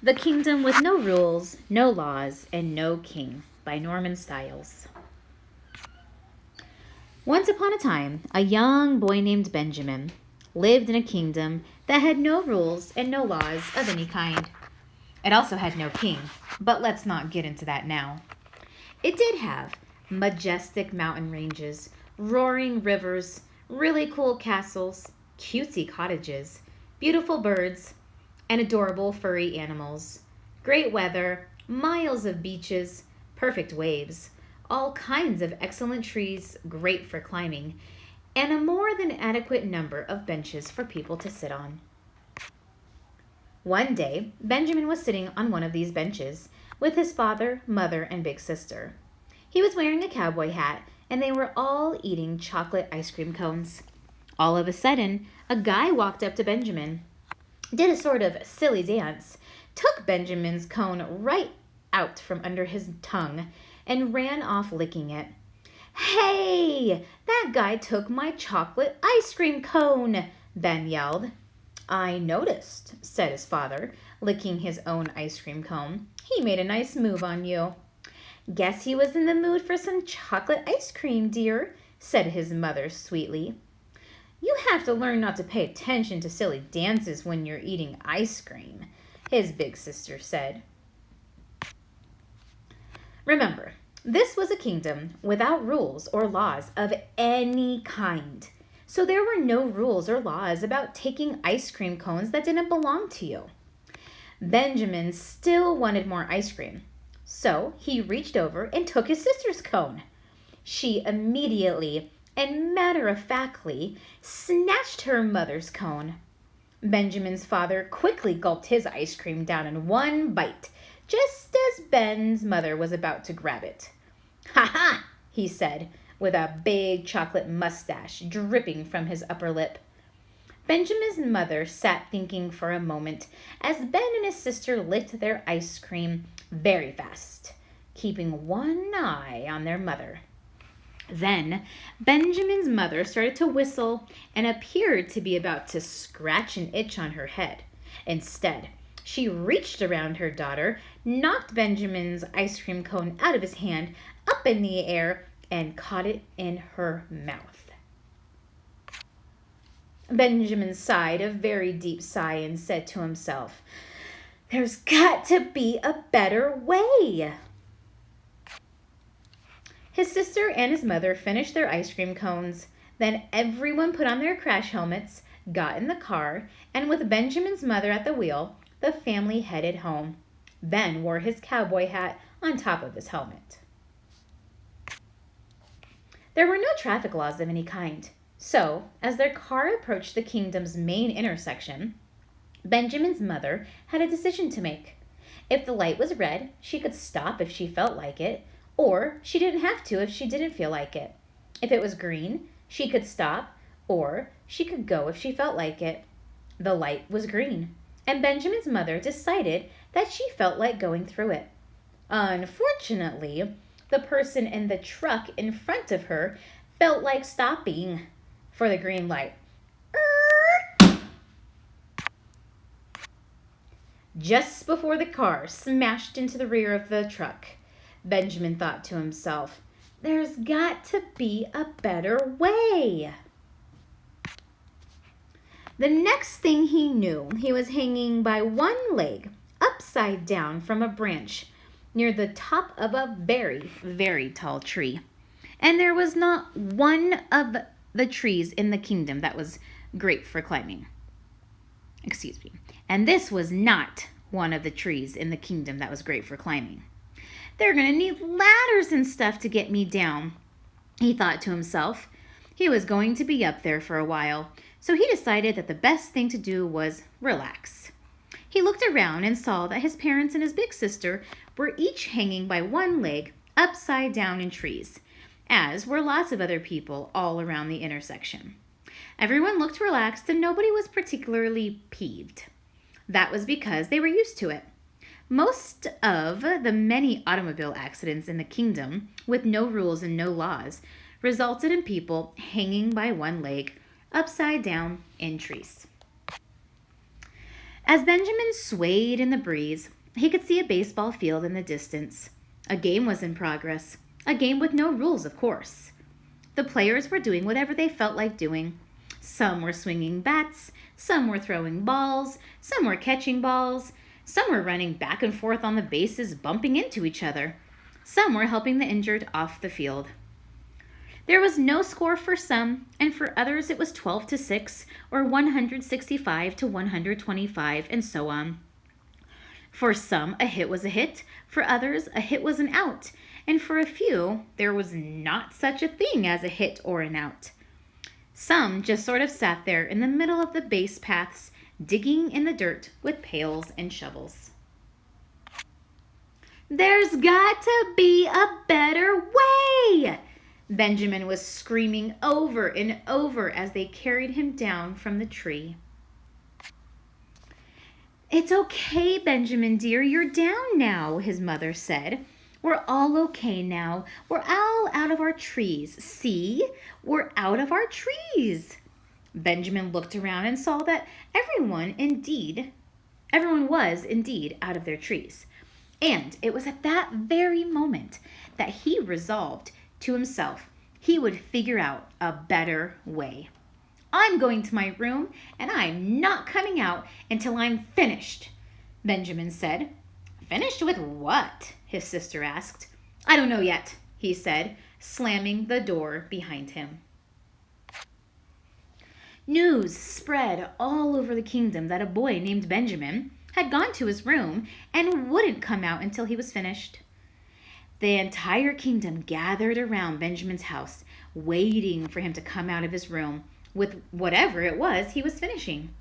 The Kingdom with No Rules, No Laws, and No King by Norman Stiles. Once upon a time, a young boy named Benjamin lived in a kingdom that had no rules and no laws of any kind. It also had no king, but let's not get into that now. It did have majestic mountain ranges, roaring rivers, really cool castles, cutesy cottages, beautiful birds, and adorable furry animals, great weather, miles of beaches, perfect waves, all kinds of excellent trees great for climbing, and a more than adequate number of benches for people to sit on. One day, Benjamin was sitting on one of these benches with his father, mother, and big sister. He was wearing a cowboy hat, and they were all eating chocolate ice cream cones. All of a sudden, a guy walked up to Benjamin, did a sort of silly dance, took Benjamin's cone right out from under his tongue, and ran off licking it. "Hey, that guy took my chocolate ice cream cone," Ben yelled. "I noticed," said his father, licking his own ice cream cone. "He made a nice move on you." "Guess he was in the mood for some chocolate ice cream, dear," said his mother sweetly. "You have to learn not to pay attention to silly dances when you're eating ice cream," his big sister said. Remember, this was a kingdom without rules or laws of any kind. So there were no rules or laws about taking ice cream cones that didn't belong to you. Benjamin still wanted more ice cream, so he reached over and took his sister's cone. She immediately and matter-of-factly snatched her mother's cone. Benjamin's father quickly gulped his ice cream down in one bite, just as Ben's mother was about to grab it. "Ha ha!" he said, with a big chocolate mustache dripping from his upper lip. Benjamin's mother sat thinking for a moment as Ben and his sister licked their ice cream very fast, keeping one eye on their mother. Then Benjamin's mother started to whistle and appeared to be about to scratch an itch on her head. Instead, she reached around her daughter, knocked Benjamin's ice cream cone out of his hand, up in the air, and caught it in her mouth. Benjamin sighed a very deep sigh and said to himself, "There's got to be a better way." His sister and his mother finished their ice cream cones. Then everyone put on their crash helmets, got in the car, and with Benjamin's mother at the wheel, the family headed home. Ben wore his cowboy hat on top of his helmet. There were no traffic laws of any kind. So, as their car approached the kingdom's main intersection, Benjamin's mother had a decision to make. If the light was red, she could stop if she felt like it, or she didn't have to if she didn't feel like it. If it was green, she could stop, or she could go if she felt like it. The light was green, and Benjamin's mother decided that she felt like going through it. Unfortunately, the person in the truck in front of her felt like stopping for the green light. Just before the car smashed into the rear of the truck, Benjamin thought to himself, "There's got to be a better way." The next thing he knew, he was hanging by one leg, upside down from a branch, near the top of a very, very tall tree. And there was not one of the trees in the kingdom that was great for climbing. Excuse me. And this was not one of the trees in the kingdom that was great for climbing. "They're going to need ladders and stuff to get me down," he thought to himself. He was going to be up there for a while, so he decided that the best thing to do was relax. He looked around and saw that his parents and his big sister were each hanging by one leg upside down in trees, as were lots of other people all around the intersection. Everyone looked relaxed and nobody was particularly peeved. That was because they were used to it. Most of the many automobile accidents in the kingdom, with no rules and no laws, resulted in people hanging by one leg, upside down in trees. As Benjamin swayed in the breeze, he could see a baseball field in the distance. A game was in progress, a game with no rules, of course. The players were doing whatever they felt like doing. Some were swinging bats, some were throwing balls, some were catching balls, some were running back and forth on the bases, bumping into each other. Some were helping the injured off the field. There was no score for some, and for others it was 12-6 or 165-125, and so on. For some, a hit was a hit. For others, a hit was an out. And for a few, there was not such a thing as a hit or an out. Some just sort of sat there in the middle of the base paths, digging in the dirt with pails and shovels. "There's got to be a better way!" Benjamin was screaming over and over as they carried him down from the tree. "It's okay, Benjamin dear, you're down now," his mother said. "We're all okay now. We're all out of our trees. See, we're out of our trees." Benjamin looked around and saw that everyone was indeed out of their trees. And it was at that very moment that he resolved to himself he would figure out a better way. "I'm going to my room, and I'm not coming out until I'm finished," Benjamin said. "Finished with what?" his sister asked. "I don't know yet," he said, slamming the door behind him. News spread all over the kingdom that a boy named Benjamin had gone to his room and wouldn't come out until he was finished. The entire kingdom gathered around Benjamin's house, waiting for him to come out of his room with whatever it was he was finishing.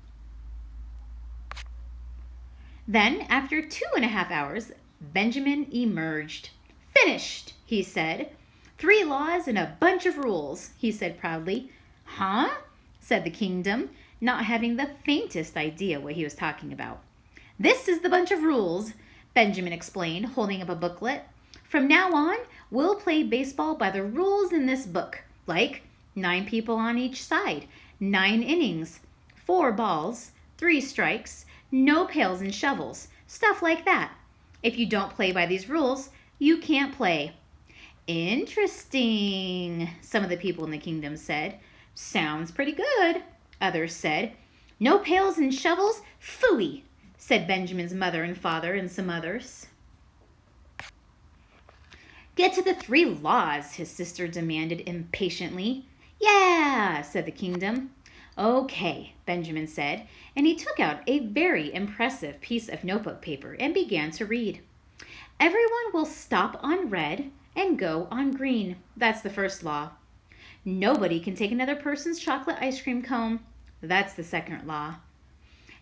Then, after 2.5 hours, Benjamin emerged. "Finished," he said. "3 laws and a bunch of rules," he said proudly. "Huh?" said the kingdom, not having the faintest idea what he was talking about. "This is the bunch of rules," Benjamin explained, holding up a booklet. "From now on, we'll play baseball by the rules in this book, like 9 people on each side, 9 innings, 4 balls, 3 strikes, no pails and shovels, stuff like that. If you don't play by these rules, you can't play." "Interesting," some of the people in the kingdom said. "Sounds pretty good," others said. "No pails and shovels? Phooey," said Benjamin's mother and father and some others. "Get to the 3 laws," his sister demanded impatiently. "Yeah," said the kingdom. "Okay," Benjamin said, and he took out a very impressive piece of notebook paper and began to read. "Everyone will stop on red and go on green. That's the first law. Nobody can take another person's chocolate ice cream cone. That's the second law.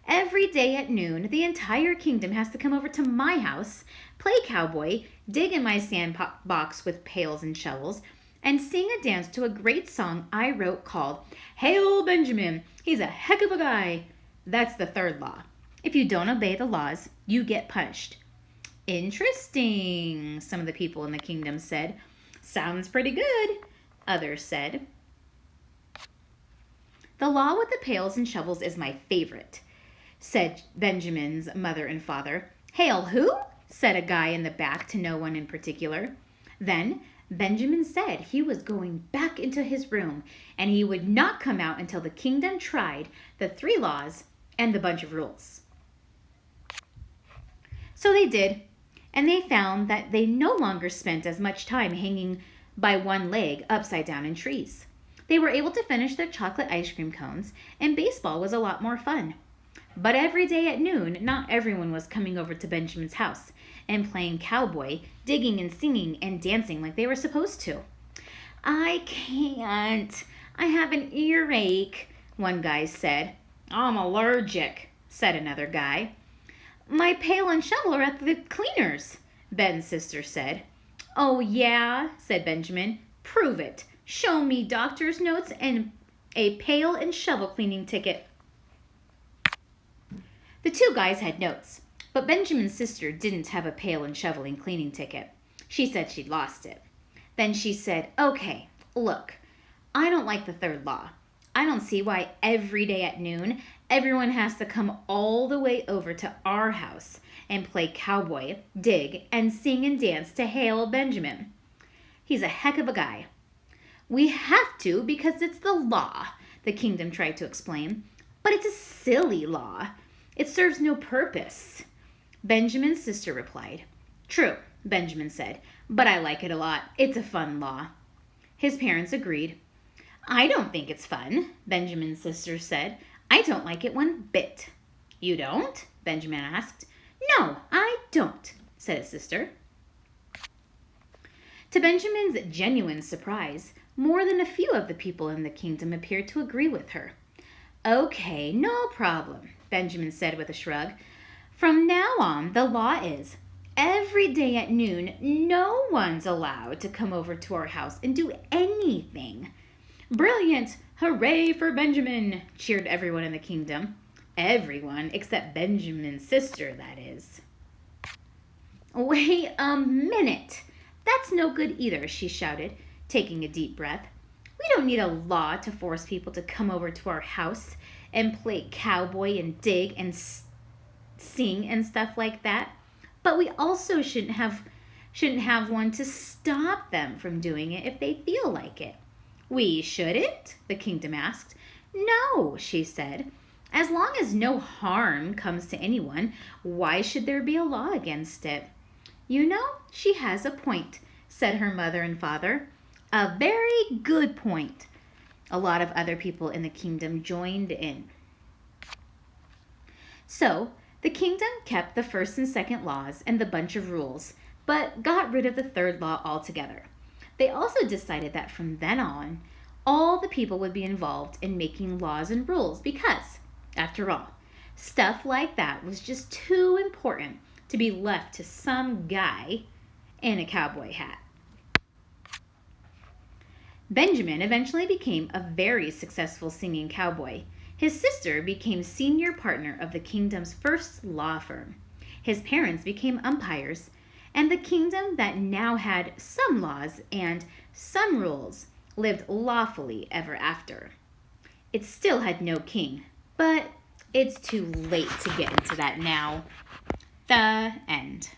Every day at noon, the entire kingdom has to come over to my house, play cowboy, dig in my sandbox with pails and shovels, and sing a dance to a great song I wrote called 'Hail Benjamin, he's a heck of a guy.' That's the third law. If you don't obey the laws, you get punished." "Interesting," some of the people in the kingdom said. "Sounds pretty good," others said. "The law with the pails and shovels is my favorite," said Benjamin's mother and father. "Hail who?" said a guy in the back to no one in particular. Then Benjamin said he was going back into his room, and he would not come out until the kingdom tried the 3 laws and the bunch of rules. So they did, and they found that they no longer spent as much time hanging by one leg upside down in trees. They were able to finish their chocolate ice cream cones, and baseball was a lot more fun. But every day at noon, not everyone was coming over to Benjamin's house and playing cowboy, digging and singing and dancing like they were supposed to. "I can't. I have an earache," one guy said. "I'm allergic," said another guy. "My pail and shovel are at the cleaners," Ben's sister said. "Oh, yeah," said Benjamin. "Prove it. Show me doctor's notes and a pail and shovel cleaning ticket." The 2 guys had notes, but Benjamin's sister didn't have a pail and shoveling cleaning ticket. She said she'd lost it. Then she said, "Okay, look, I don't like the 3rd law. I don't see why every day at noon Everyone has to come all the way over to our house and play cowboy, dig, and sing and dance to hail Benjamin. He's a heck of a guy. We have to because it's the law, the kingdom tried to explain. But it's a silly law. It serves no purpose. Benjamin's sister replied. True, Benjamin said, but I like it a lot. It's a fun law. His parents agreed. I don't think it's fun, Benjamin's sister said. I don't like it one bit. You don't? Benjamin asked. No, I don't, said his sister. To Benjamin's genuine surprise, more than a few of the people in the kingdom appeared to agree with her. Okay, no problem, Benjamin said with a shrug. From now on, the law is every day at noon, no one's allowed to come over to our house and do anything. Brilliant! Hooray for Benjamin! Cheered everyone in the kingdom. Everyone except Benjamin's sister, that is. Wait a minute! That's no good either, she shouted, taking a deep breath. We don't need a law to force people to come over to our house and play cowboy and dig and sing and stuff like that. But we also shouldn't have one to stop them from doing it if they feel like it. We shouldn't? The kingdom asked. No, she said. As long as no harm comes to anyone, why should there be a law against it? You know, she has a point, said her mother and father. A very good point. A lot of other people in the kingdom joined in. So, the kingdom kept the first and second laws and the bunch of rules, but got rid of the third law altogether. They also decided that from then on, all the people would be involved in making laws and rules because, after all, stuff like that was just too important to be left to some guy in a cowboy hat. Benjamin eventually became a very successful singing cowboy. His sister became senior partner of the kingdom's first law firm. His parents became umpires, and the kingdom that now had some laws and some rules lived lawfully ever after. It still had no king, but it's too late to get into that now. The end.